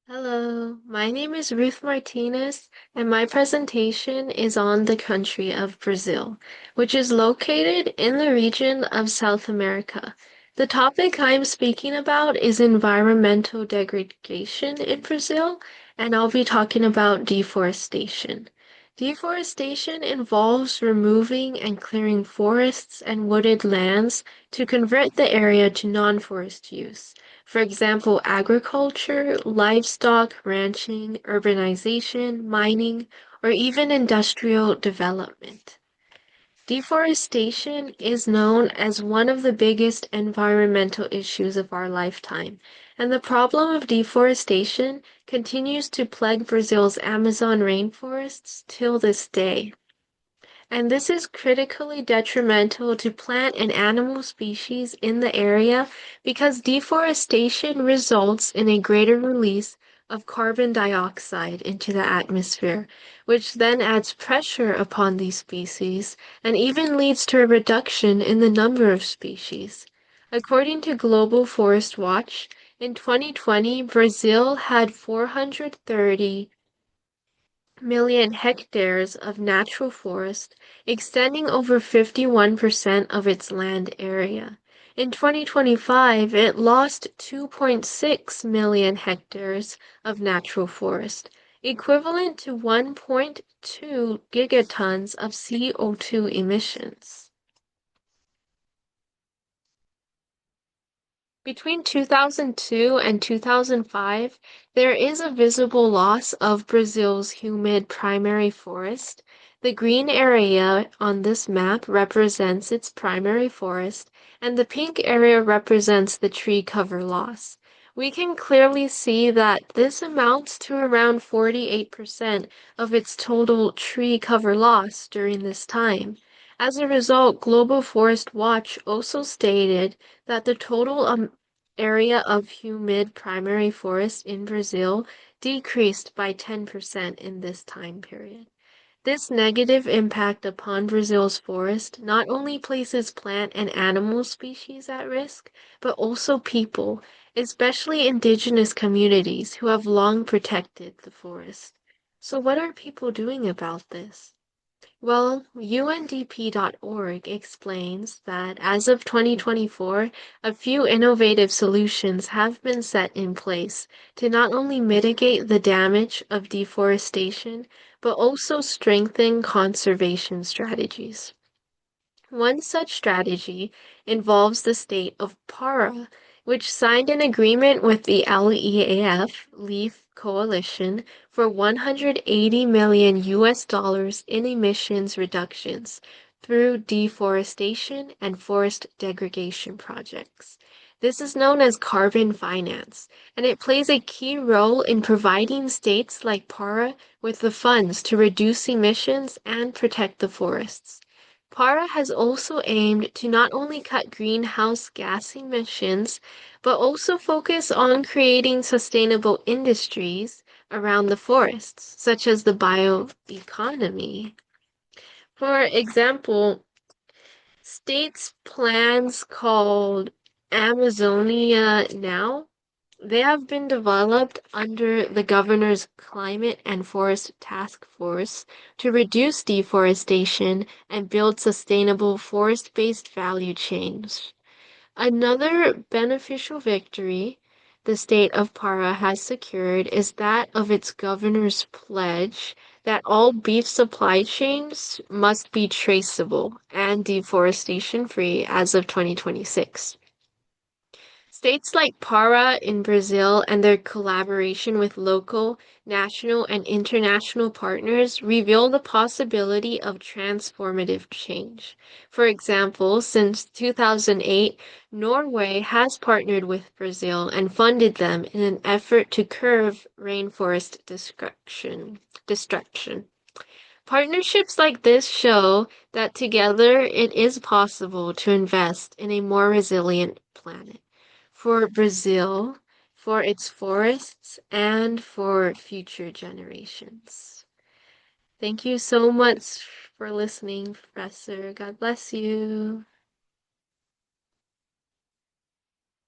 Hello, my name is Ruth Martinez, and my presentation is on the country of Brazil, which is located in the region of South America. The topic I'm speaking about is environmental degradation in Brazil, and I'll be talking about deforestation. Deforestation involves removing and clearing forests and wooded lands to convert the area to non-forest use. For example, agriculture, livestock, ranching, urbanization, mining, or even industrial development. Deforestation is known as one of the biggest environmental issues of our lifetime, and the problem of deforestation continues to plague Brazil's Amazon rainforests till this day. And this is critically detrimental to plant and animal species in the area because deforestation results in a greater release of carbon dioxide into the atmosphere, which then adds pressure upon these species and even leads to a reduction in the number of species. According to Global Forest Watch, in 2020, Brazil had 430 million hectares of natural forest, extending over 51% of its land area. In 2025, it lost 2.6 million hectares of natural forest, equivalent to 1.2 gigatons of CO2 emissions. Between 2002 and 2005, there is a visible loss of Brazil's humid primary forest. The green area on this map represents its primary forest, and the pink area represents the tree cover loss. We can clearly see that this amounts to around 48% of its total tree cover loss during this time. As a result, Global Forest Watch also stated that the total area of humid primary forest in Brazil decreased by 10% in this time period. This negative impact upon Brazil's forest not only places plant and animal species at risk, but also people, especially indigenous communities who have long protected the forest. So what are people doing about this? Well, UNDP.org explains that as of 2024, a few innovative solutions have been set in place to not only mitigate the damage of deforestation, but also strengthen conservation strategies. One such strategy involves the state of Para, which signed an agreement with the LEAF Coalition for 180 million US dollars in emissions reductions through deforestation and forest degradation projects. This is known as carbon finance, and it plays a key role in providing states like Para with the funds to reduce emissions and protect the forests. Para has also aimed to not only cut greenhouse gas emissions, but also focus on creating sustainable industries around the forests, such as the bioeconomy. For example, states' plans called Amazonia Now, they have been developed under the governor's Climate and Forest Task Force to reduce deforestation and build sustainable forest-based value chains. Another beneficial victory the state of Para has secured is that of its governor's pledge that all beef supply chains must be traceable and deforestation-free as of 2026. States like Para in Brazil and their collaboration with local, national, and international partners reveal the possibility of transformative change. For example, since 2008, Norway has partnered with Brazil and funded them in an effort to curb rainforest destruction. Partnerships like this show that together it is possible to invest in a more resilient planet for Brazil, for its forests, and for future generations. Thank you so much for listening, Professor. God bless you.